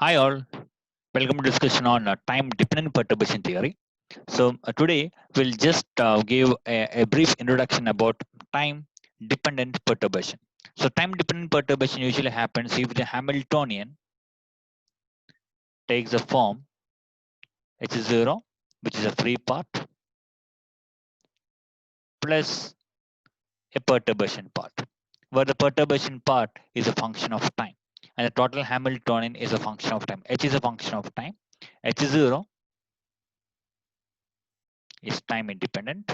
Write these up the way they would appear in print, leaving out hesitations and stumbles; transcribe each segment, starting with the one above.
Hi all, welcome to discussion on time-dependent perturbation theory. Today we'll just give a brief introduction about time-dependent perturbation. So time-dependent perturbation usually happens if the Hamiltonian takes the form h0, which is a free part, plus a perturbation part, where the perturbation part is a function of time, and the total Hamiltonian is a function of time. H is a function of time. H0 is time independent.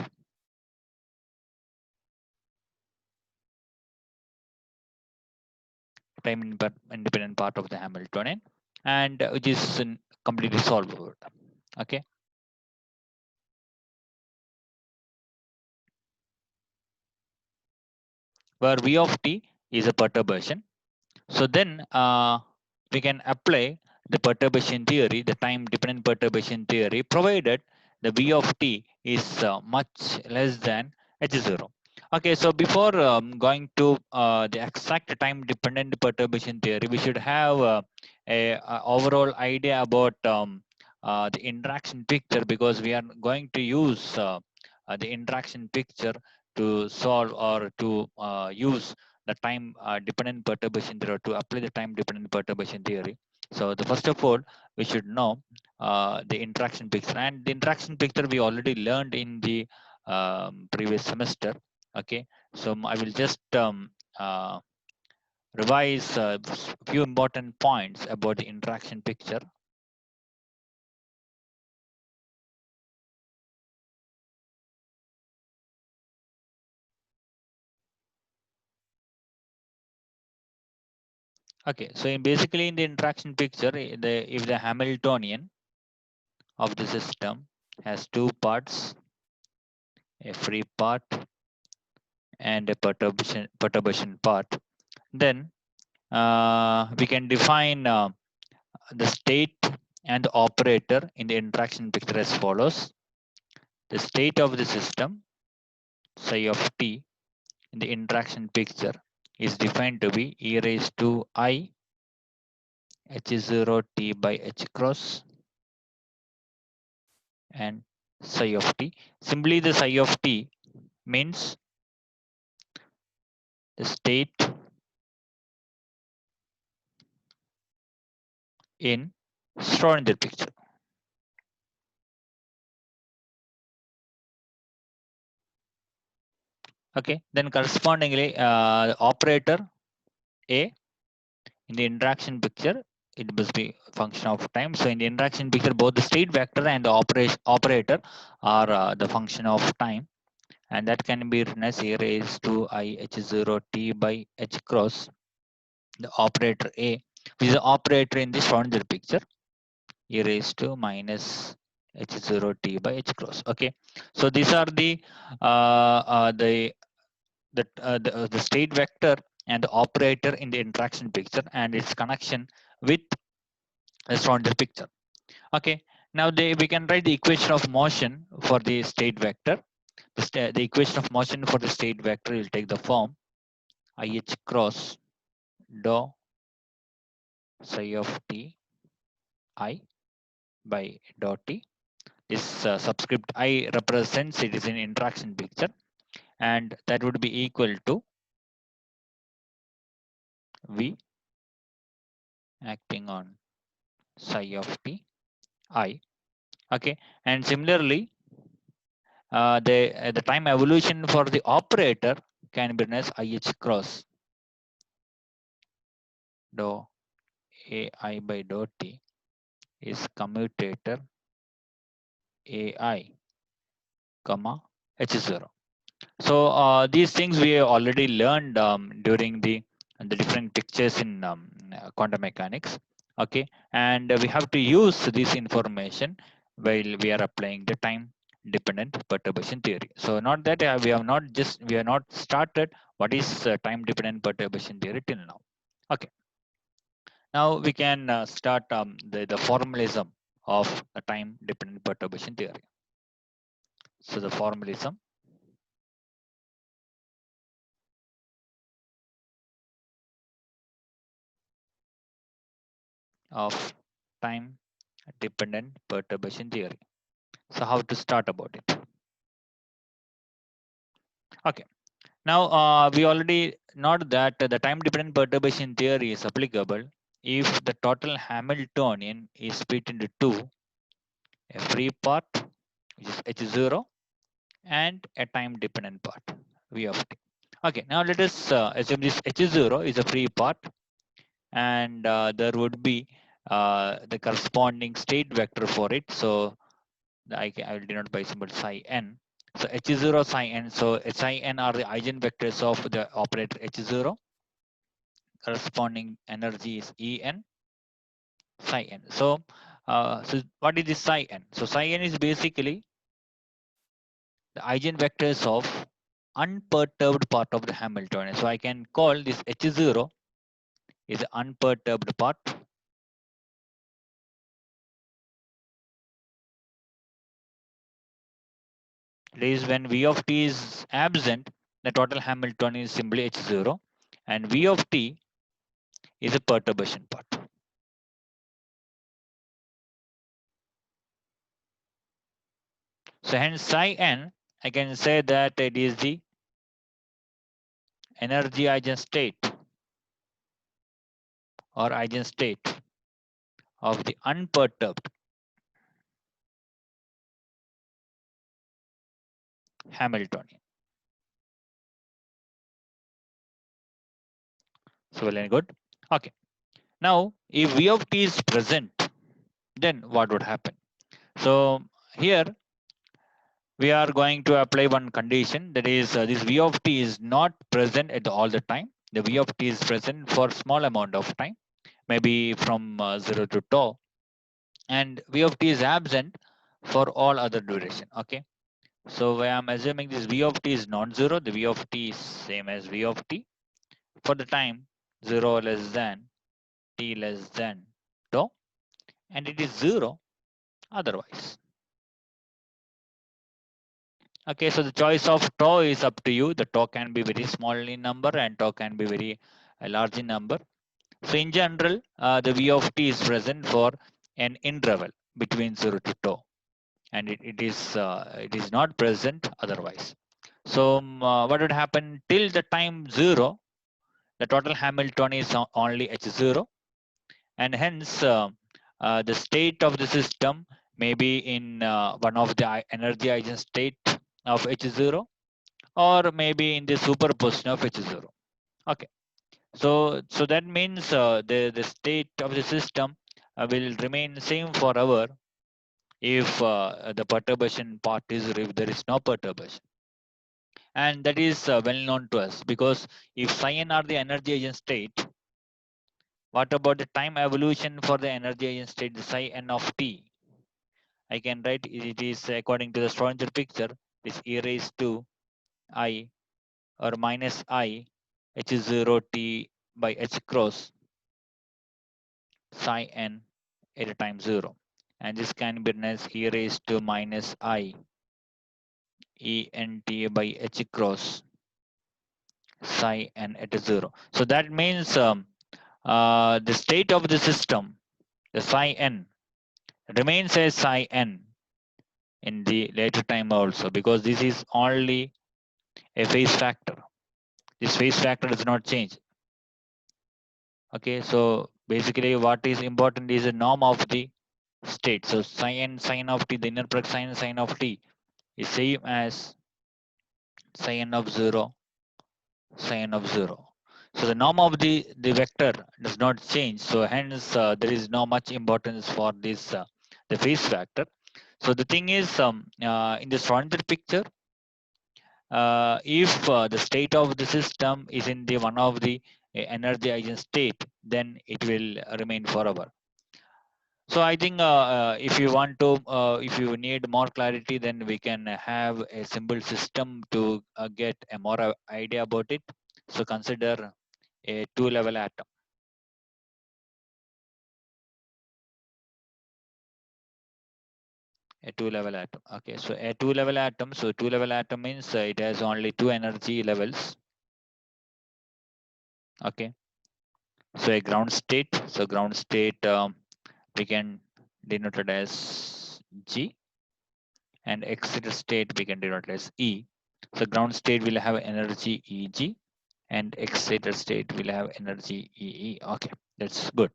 Independent part of the Hamiltonian, and which is completely solvable. Okay, where V of t is a perturbation. So then we can apply the perturbation theory, the time dependent perturbation theory, provided the V of t is much less than h0. Okay, so before going to the exact time dependent perturbation theory, we should have a overall idea about the interaction picture, because we are going to use the interaction picture to solve or to use the time dependent perturbation theory, to apply the time dependent perturbation theory. So the first of all, we should know the interaction picture, and the interaction picture we already learned in the previous semester. Okay, so I will just revise a few important points about the interaction picture. Okay, so basically in the interaction picture, if the Hamiltonian of the system has two parts, a free part and a perturbation part, then we can define the state and the operator in the interaction picture as follows. The state of the system, psi of t, in the interaction picture is defined to be e raised to I h0 t by h cross and psi of t. Simply the psi of t means the state in Schrodinger picture. Okay, then correspondingly the operator A in the interaction picture, it must be function of time. So in the interaction picture, both the state vector and the operator are the function of time, and that can be written as e raised to I h0 t by h cross the operator A, which is the operator in the Schrodinger picture, e raised to minus h0 t by h cross. Okay, so these are the state vector and the operator in the interaction picture and its connection with the Schrodinger picture. Okay, now we can write the equation of motion for the state vector. The equation of motion for the state vector will take the form IH cross dou psi of t I by dou t. This subscript I represents it is an interaction picture, and that would be equal to V acting on psi of t I. Okay, and similarly the time evolution for the operator can be written as IH cross dou AI by dou t is commutator AI comma H0. So these things we have already learned during the different pictures in quantum mechanics. Okay, and we have to use this information while we are applying the time dependent perturbation theory. So not that we have not started what is time dependent perturbation theory till now. Okay, now we can start the formalism of a time dependent perturbation theory. So the formalism of time dependent perturbation theory. So how to start about it? Okay. Now we already noted that the time dependent perturbation theory is applicable if the total Hamiltonian is split into two, a free part which is H0 and a time dependent part V of t. Okay, now let us assume this H0 is a free part and there would be the corresponding state vector for it. So I will denote by symbol psi n. So H0 psi n. So psi n are the eigenvectors of the operator H0. Corresponding energy is En psi n. So what is this psi n? So psi n is basically the eigenvectors of unperturbed part of the Hamiltonian. So I can call this H0 is the unperturbed part. It is when V of t is absent, the total Hamiltonian is simply H0, and V of t is a perturbation part. So hence psi n, I can say that it is the energy eigenstate or eigenstate of the unperturbed Hamiltonian. So well and good. Okay. Now, if V of t is present, then what would happen? So here we are going to apply one condition, that is this V of t is not present at all the time. The V of t is present for small amount of time, maybe from 0 to tau, and V of t is absent for all other duration. Okay. So I am assuming this V of t is non-zero. The V of t is same as V of t for the time 0 less than t less than tau, and it is 0 otherwise. Okay, so the choice of tau is up to you. The tau can be very small in number and tau can be very large in number. So in general, the V of t is present for an interval between 0 to tau, and it is not present otherwise. So what would happen till the time 0? The total Hamiltonian is only H0, and hence the state of the system may be in one of the energy eigenstate of H0, or maybe in the superposition of H0. Okay, so that means the state of the system will remain same forever if the perturbation part is, if there is no perturbation, and that is well known to us, because if psi n are the energy eigenstate, what about the time evolution for the energy eigenstate, the psi n of t? I can write it is according to the Schrodinger picture, is e raised to I or minus I h0 t by h cross psi n at a time 0. And this can be written as e raised to minus I e n t by h cross psi n at a 0. So that means the state of the system, the psi n, remains as psi n in the later time also, because this is only a phase factor. This phase factor does not change. Okay, so basically what is important is the norm of the state. So sine of t, the inner product sine of t is same as sine of 0, sine of 0. So the norm of the vector does not change. So hence there is no much importance for this the phase factor. So the thing is in the Schrodinger picture, if the state of the system is in the one of the energy eigenstate, then it will remain forever. So I think if you want to, if you need more clarity, then we can have a simple system to get a more idea about it. So consider a two-level atom. A two-level atom. Okay, so a two-level atom. So two-level atom means it has only two energy levels. Okay. So a ground state. So ground state we can denote it as G, and excited state we can denote as E. So ground state will have energy Eg, and excited state will have energy EE. Okay, that's good.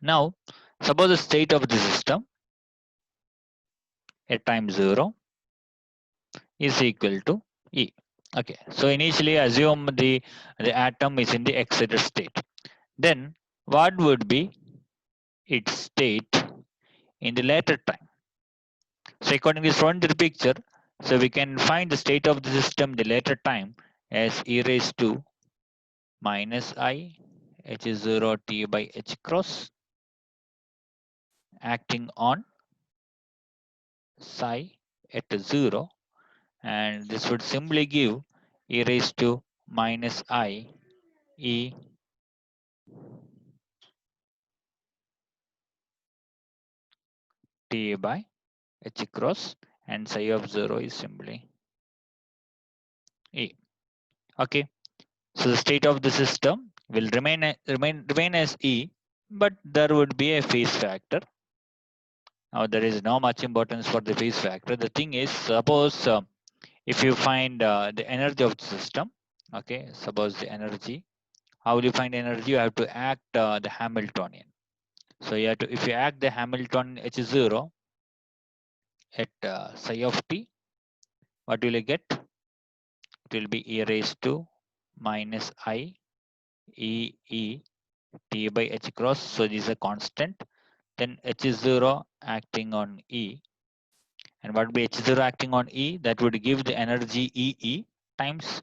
Now, suppose the state of the system at time 0 is equal to E. Okay, so initially assume the atom is in the excited state. Then what would be its state in the later time? So according to from the picture, so we can find the state of the system the later time as e raised to minus I h0 t by h cross acting on psi at 0, and this would simply give e raised to minus I e t by h cross, and psi of 0 is simply e. Okay, so the state of the system will remain as e, but there would be a phase factor. Now there is no much importance for the phase factor. The thing is, suppose if you find the energy of the system, okay, suppose the energy, how will you find energy? You have to act the Hamiltonian. So you have to, if you act the Hamiltonian h0 at psi of t, what will you get? It will be e raised to minus I e t by h cross. So this is a constant. Then h0 acting on e, and what would be h0 acting on e? That would give the energy ee times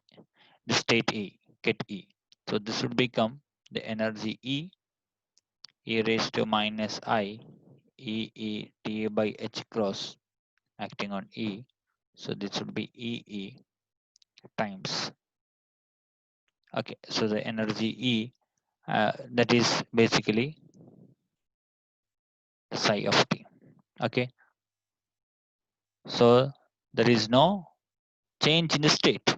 the state e, get e. So this would become the energy e raised to minus I t by h cross acting on e. So this would be ee times, okay, so the energy e, that is basically psi of t. Okay, so there is no change in the state.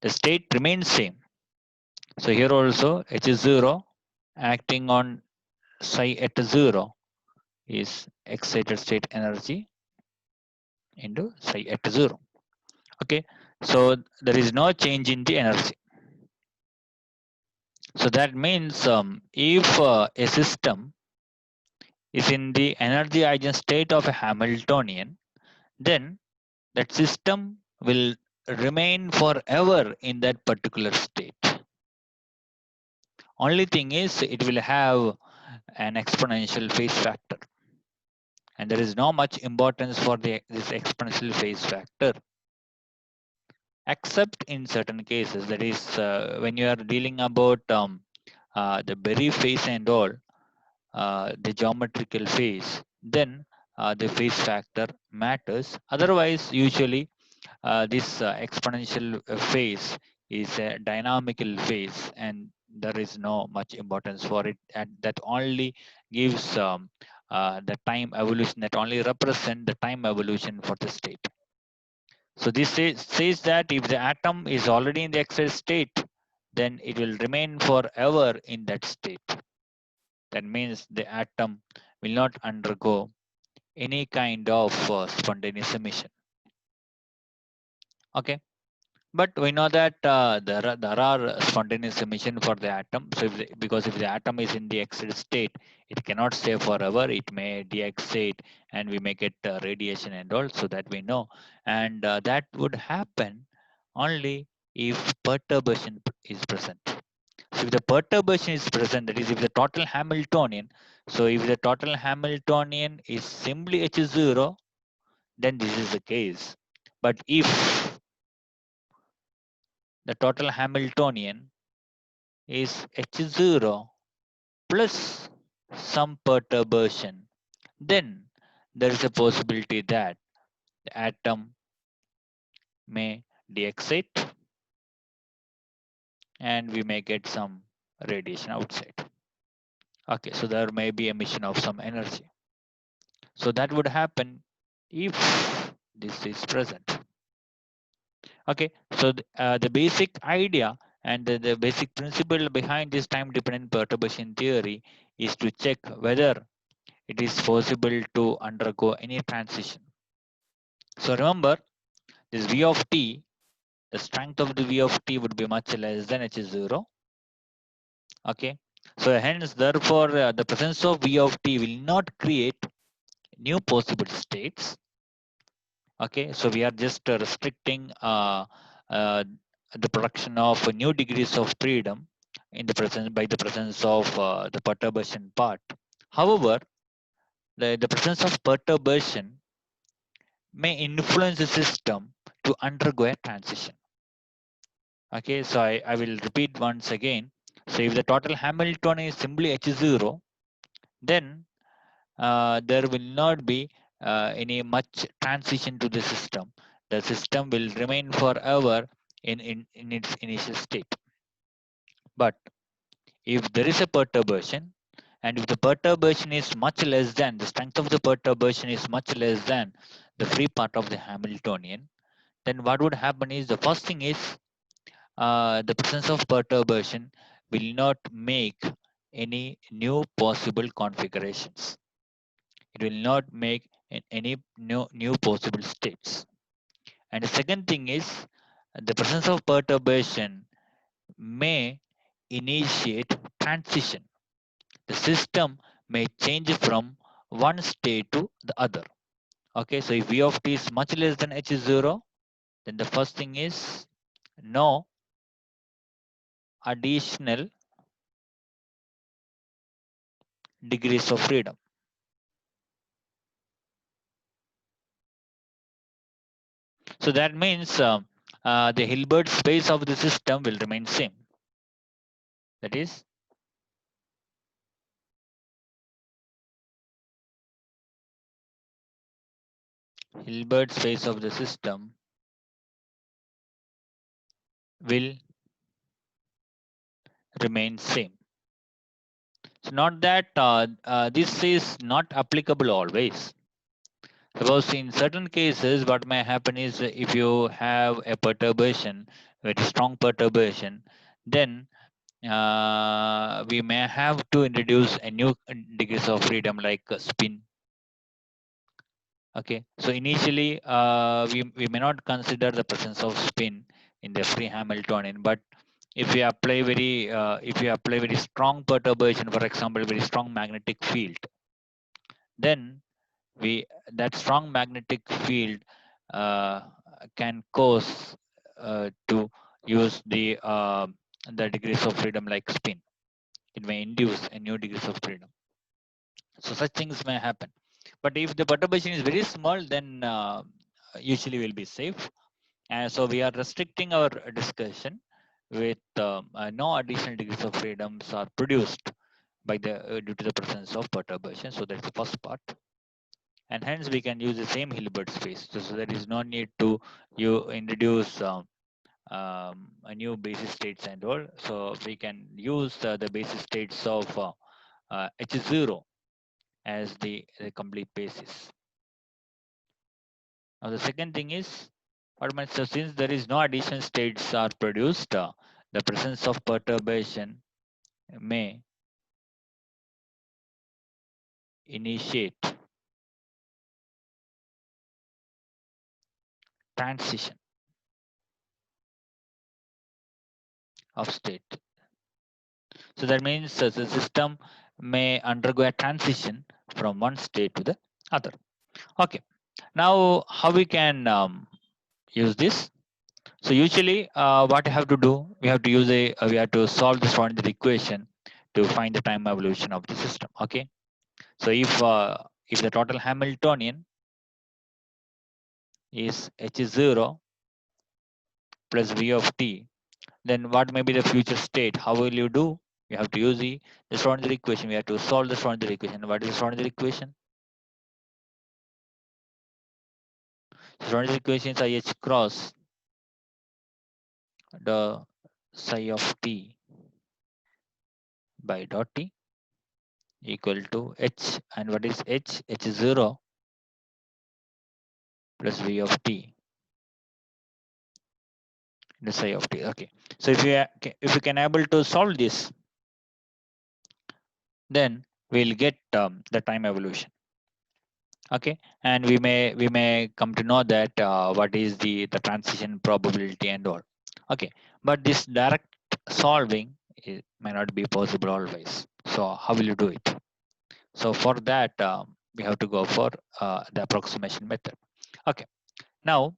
The state remains same. So here also h0 acting on psi at 0 is excited state energy into psi at 0. Okay, so there is no change in the energy. So that means if a system is in the energy eigenstate of a Hamiltonian, then that system will remain forever in that particular state. Only thing is it will have an exponential phase factor, and there is no much importance for this exponential phase factor, except in certain cases. That is when you are dealing about the Berry phase and all, the geometrical phase, then the phase factor matters. Otherwise, usually this exponential phase is a dynamical phase, and there is no much importance for it, and that only gives the time evolution, that only represent the time evolution for the state. So this says that if the atom is already in the excited state, then it will remain forever in that state. That means the atom will not undergo any kind of spontaneous emission. Okay, but we know that there are spontaneous emission for the atom. So because if the atom is in the excited state, it cannot stay forever. It may de-excite, and we may get radiation and all. So that we know, and that would happen only if perturbation is present. So if the perturbation is present, that is if the total Hamiltonian, so if the total Hamiltonian is simply H0, then this is the case. But if the total Hamiltonian is H0 plus some perturbation, then there is a possibility that the atom may de-excite and we may get some radiation outside. Okay, so there may be emission of some energy. So that would happen if this is present. Okay, so the basic idea and the basic principle behind this time dependent perturbation theory is to check whether it is possible to undergo any transition. So remember, this V of t, the strength of the V of t would be much less than H0. Okay. So hence, therefore, the presence of V of t will not create new possible states. Okay. So we are just restricting uh, the production of new degrees of freedom in the presence by the presence of the perturbation part. However, the presence of perturbation may influence the system to undergo a transition. Okay, so I will repeat once again. So if the total Hamiltonian is simply H0, then there will not be any much transition to the system. The system will remain forever in its initial state. But if there is a perturbation, and if the perturbation is much less than, the strength of the perturbation is much less than the free part of the Hamiltonian, then what would happen is, the first thing is, the presence of perturbation will not make any new possible configurations. It will not make any new possible states. And the second thing is, the presence of perturbation may initiate transition. The system may change from one state to the other. Okay, so if V of t is much less than H0, then the first thing is no additional degrees of freedom. So that means the Hilbert space of the system will remain same. That is, Hilbert space of the system will remain same. So not that this is not applicable always. Suppose in certain cases, what may happen is, if you have a perturbation, very strong perturbation, then we may have to introduce a new degrees of freedom like spin. Okay, so initially we may not consider the presence of spin in the free Hamiltonian, but if we apply very strong perturbation, for example, very strong magnetic field, then we that strong magnetic field uh, can cause to use the degrees of freedom like spin. It may induce a new degrees of freedom. So such things may happen. But if the perturbation is very small, then usually will be safe. And so we are restricting our discussion with no additional degrees of freedoms are produced by the due to the presence of perturbation. So that's the first part. And hence we can use the same Hilbert space. So there is no need to you introduce a new basis states and all. So we can use the basis states of H0 as the complete basis. Now the second thing is, so since there is no additional states are produced, the presence of perturbation may initiate transition of state. So that means the system may undergo a transition from one state to the other. Okay. Now how we can use this? So usually what you have to do, we have to use we have to solve the Schrodinger equation to find the time evolution of the system. Okay. So if the total Hamiltonian is H0 plus V of t, then what may be the future state? How will you do? You have to use the Schrodinger equation. We have to solve the Schrodinger equation. What is the Schrodinger equation? Schrodinger equation is IH cross the psi of t by dot t equal to h, and what is h? H0 plus V of t, the psi of t. Okay. So if you can able to solve this, then we'll get the time evolution. Okay, and we may come to know that what is the transition probability and all. Okay, but this direct solving may not be possible always. So how will you do it? So for that we have to go for the approximation method. Okay, now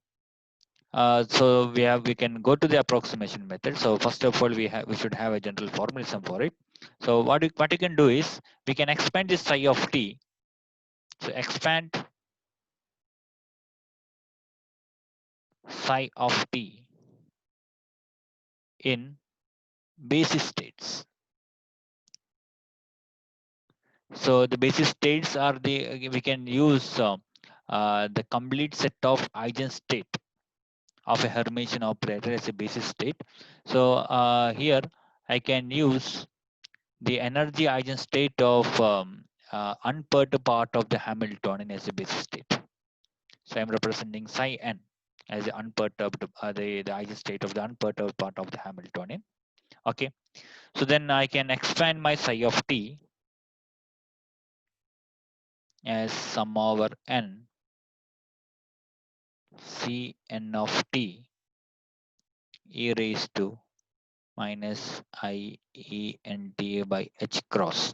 so we can go to the approximation method. So first of all, we should have a general formalism for it. So what you can do is we can expand this psi of t. So expand psi of t in basis states. So the basis states are we can use the complete set of eigenstate of a Hermitian operator as a basis state. So here I can use the energy eigenstate of unperturbed part of the Hamiltonian as a basis state. So I'm representing psi n as the unperturbed, the eigenstate of the unperturbed part of the Hamiltonian. Okay, so then I can expand my psi of t as sum over n c n of t e raised to minus I e n t by h cross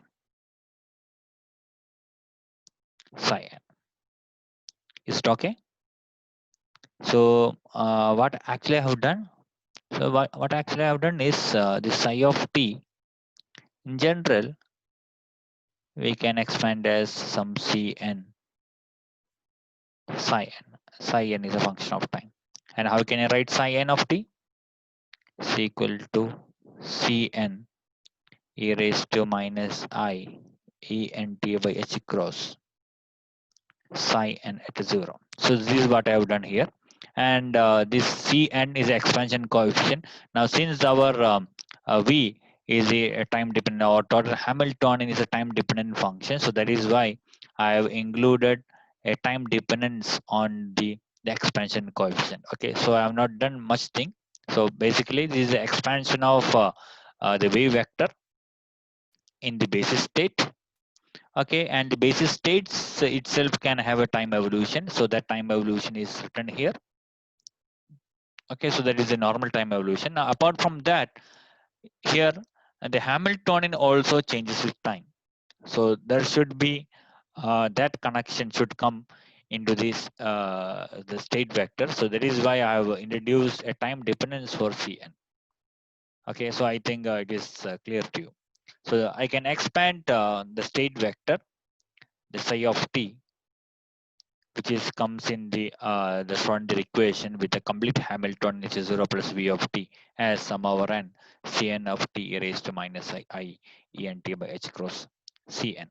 psi n. Is it okay? So what actually I have done? So what actually I have done is the psi of t in general we can expand as some cn psi n. Psi n is a function of time. And how can I write psi n of t? Is equal to cn e raised to minus I e n t by h cross psi n at 0. So this is what I have done here. And this Cn is expansion coefficient. Now since our V is a time dependent, or total Hamiltonian is a time dependent function, so that is why I have included a time dependence on the expansion coefficient. Okay, so I have not done much thing. So basically this is the expansion of the wave vector in the basis state. Okay, and the basis states itself can have a time evolution, so that time evolution is written here. Okay, so that is a normal time evolution. Now apart from that, here the Hamiltonian also changes with time, so there should be that connection should come into this the state vector. So that is why I have introduced a time dependence for Cn. Okay, so I think it is clear to you. So I can expand the state vector, the psi of t, which is comes in the Schrodinger equation with a complete Hamiltonian, which is 0 plus v of t as sum over n cn of t raised to minus I e n t by h cross cn.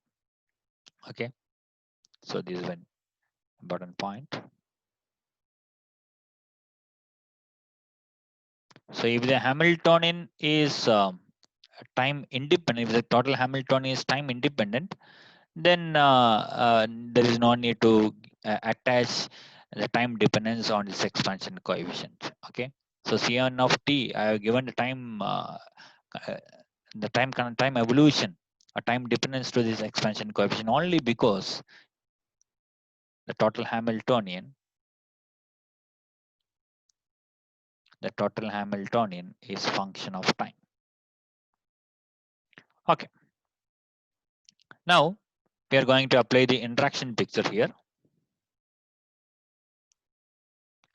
Okay, so this is an important point. So if the Hamiltonian is time independent, if the total Hamiltonian is time independent, then there is no need to attach the time dependence on this expansion coefficient. Okay, so Cn of t, I have given uh, the time evolution, a time dependence to this expansion coefficient only because the total Hamiltonian is function of time. Okay, now we are going to apply the interaction picture here.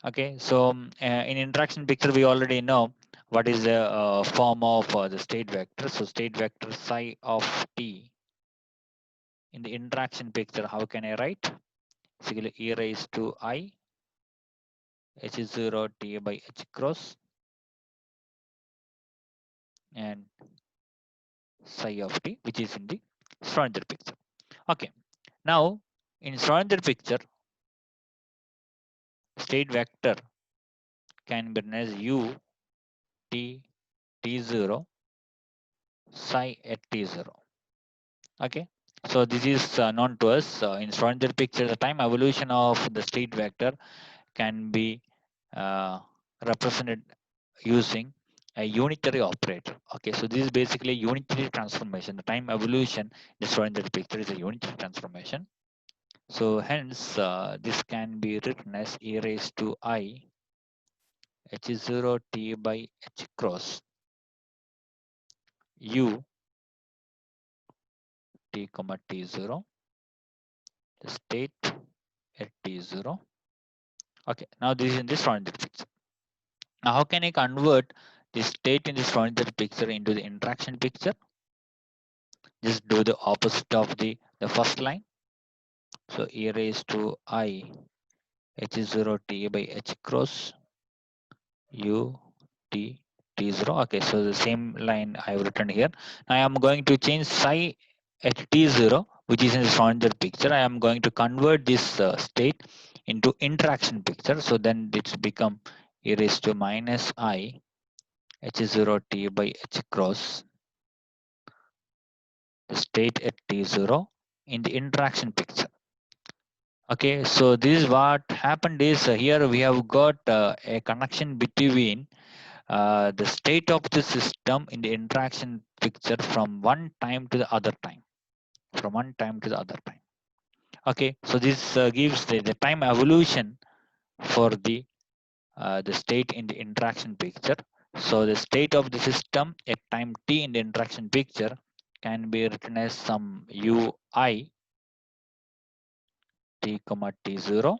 Okay, so in interaction picture, we already know what is the form of the state vector. So state vector psi of t in the interaction picture, how can I write? Basically e raised to I h0 t by h cross and psi of t, which is in the Schrodinger picture. Okay, now in Schrodinger picture, state vector can be written as u t t0 psi at t0. Okay, so this is known to us in Schrodinger picture. The time evolution of the state vector can be represented using a unitary operator. Okay, so this is basically a unitary transformation. The time evolution just showing that picture is a unitary transformation. So hence this can be written as e raised to I h0 t by h cross u t comma t0, the state at t0. Okay, now this is in this Schrodinger picture. Now how can I convert the state in this Schrodinger picture into the interaction picture? Just do the opposite of the first line. So e raised to I h0 t by h cross u t t0. Okay, so the same line I have written here. Now I am going to change psi at t0, which is in the Schrodinger picture. I am going to convert this state into interaction picture. So then it's become e raised to minus I h0 t by h cross the state at t0 in the interaction picture. Okay, so this is what happened is here we have got a connection between the state of the system in the interaction picture from one time to the other time, from one time to the other time. Okay, so this gives the time evolution for the state in the interaction picture. So the state of the system at time t in the interaction picture can be written as some ui t comma t0,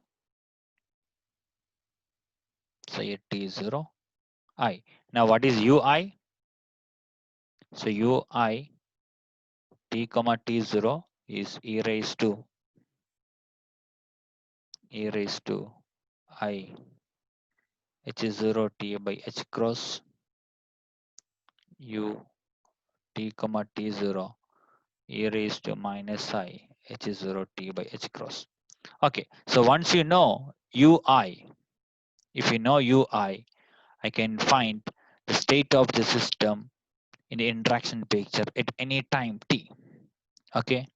say t0 I. Now what is ui? So ui t comma t0 is e raised to I h0 t by h cross u t comma t0 e raised to minus I h0 t by h cross. Okay, so once you know ui, if you know ui, I can find the state of the system in the interaction picture at any time t. Okay,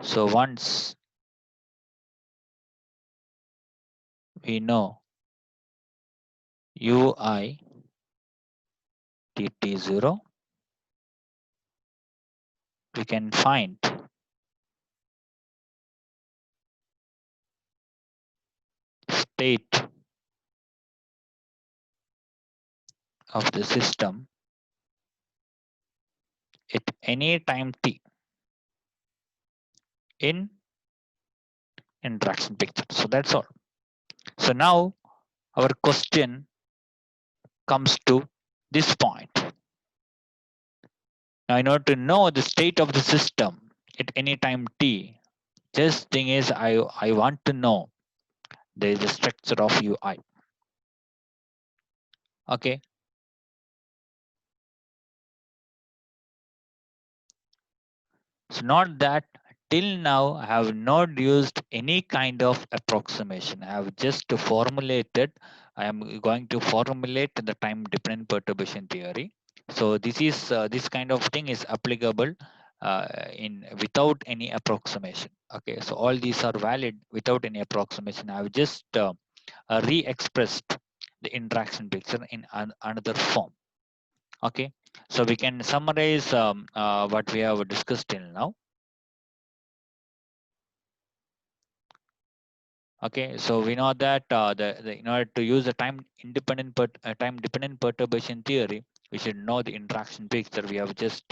so once we know ui tt0, we can find state of the system at any time t in interaction picture. So that's all. So now our question comes to this point. Now in order to know the state of the system at any time t, just thing is I want to know the structure of ui. Okay, so not that till now I have not used any kind of approximation. I have just formulated, I am going to formulate the time dependent perturbation theory. So this kind of thing is applicable in without any approximation. Okay, so all these are valid without any approximation. I have just re-expressed the interaction picture in another form. Okay, so we can summarize what we have discussed till now. Okay, so we know that in order to use the time dependent perturbation theory, we should know the interaction picture. We have just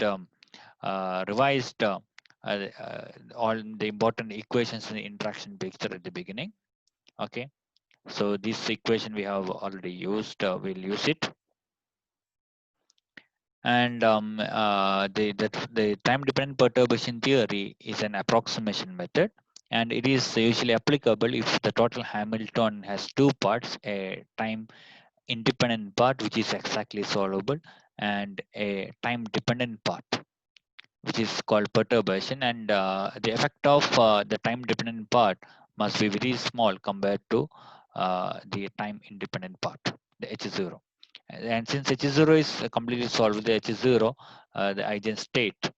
revised all the important equations in the interaction picture at the beginning. Okay, so this equation we have already used. We'll use it. And the time dependent perturbation theory is an approximation method, and it is usually applicable if the total Hamilton has two parts, a time independent part which is exactly solvable and a time dependent part which is called perturbation, and the effect of the time dependent part must be very small compared to the time independent part, the h0. And since h0 is completely solved, the h0, the eigenstate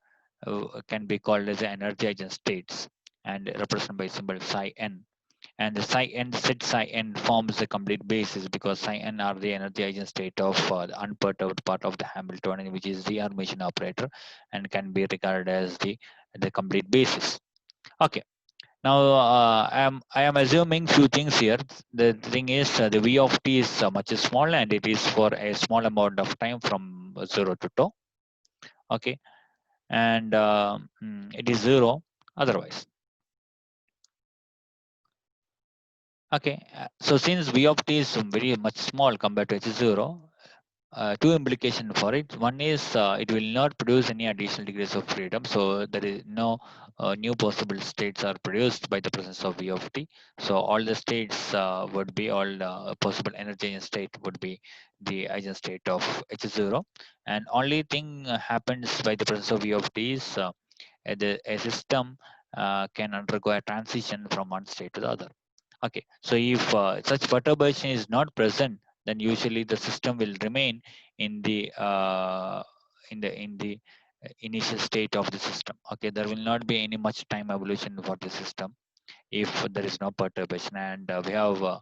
can be called as the energy eigenstates and represented by symbol psi n. and the psi n set psi n forms the complete basis, because psi n are the energy eigenstate of the unperturbed part of the Hamiltonian, which is the Hermitian operator, and can be regarded as the complete basis. Okay. Now I am assuming few things here. The thing is the v of t is much small, and it is for a small amount of time from 0 to tau. Okay, and it is 0 otherwise. Okay, so since v of t is very much small compared to h0, two implications for it. One is it will not produce any additional degrees of freedom, so there is no new possible states are produced by the presence of v of t. So all the states would be all possible energy eigenstate would be the eigenstate of h0, and only thing happens by the presence of v of t is a system can undergo a transition from one state to the other. Okay, so if such perturbation is not present, then usually the system will remain in the initial state of the system. Okay, there will not be any much time evolution for the system if there is no perturbation, and we have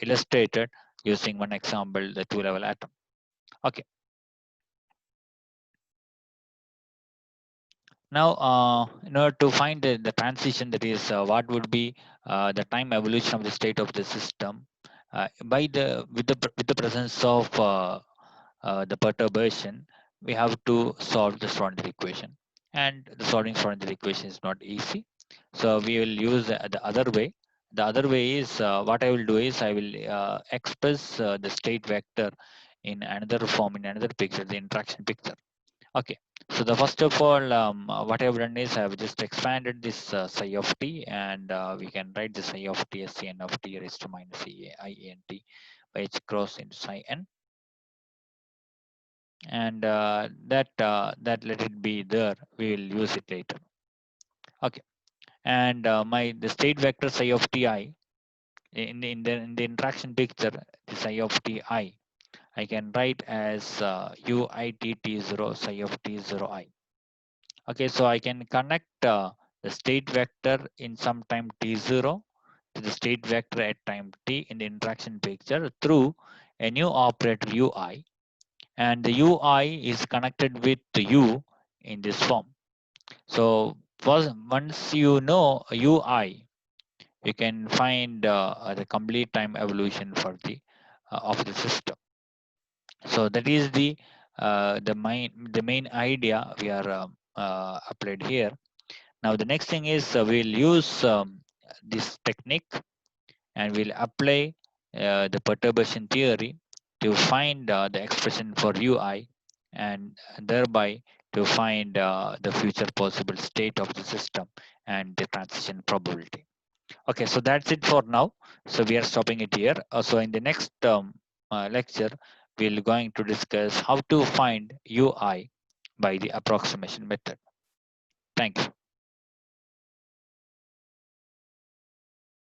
illustrated using one example, the two-level atom. Okay. Now, in order to find the transition, that is, what would be the time evolution of the state of the system with the presence of the perturbation, we have to solve the Schrodinger equation, and the solving Schrodinger equation is not easy. So we will use the other way. The other way is what I will do is I will express the state vector in another form, in another picture, the interaction picture. Okay, so the first of all, what I've done is I've just expanded this psi of t, and we can write the psi of t as Cn of t raised to minus I n t by h cross into psi n, and that let it be there. We will use it later. Okay, and the state vector psi of ti in the interaction picture, the psi of ti I can write as u I t t0 psi of t0 I. Okay, so I can connect the state vector in some time t0 to the state vector at time t in the interaction picture through a new operator ui, and the ui is connected with the u in this form. So once you know ui, you can find the complete time evolution for the of the system. So that is the main idea we are applied here. Now the next thing is we'll use this technique, and we'll apply the perturbation theory to find the expression for ui, and thereby to find the future possible state of the system and the transition probability. Okay, so that's it for now. So we are stopping it here. So in the next lecture, we're going to discuss how to find ui by the approximation method. Thank you.